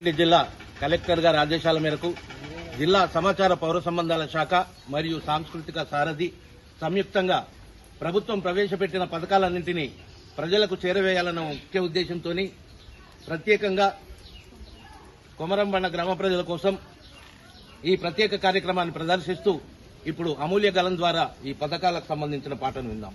జిల్లా కలెక్టర్ గారి ఆదేశాల మేరకు జిల్లా సమాచార పౌర సంబంధాల శాఖ మరియు సాంస్కృతిక సారథి సంయుక్తంగా ప్రభుత్వం ప్రవేశపెట్టిన పథకాలన్నింటినీ ప్రజలకు చేరవేయాలన్న ముఖ్య ఉద్దేశంతో ప్రత్యేకంగా కొమరంబండ గ్రామ ప్రజల కోసం ఈ ప్రత్యేక కార్యక్రమాన్ని ప్రదర్శిస్తూ ఇప్పుడు అమూల్య గలం ద్వారా ఈ పథకాలకు సంబంధించిన పాటను విందాం.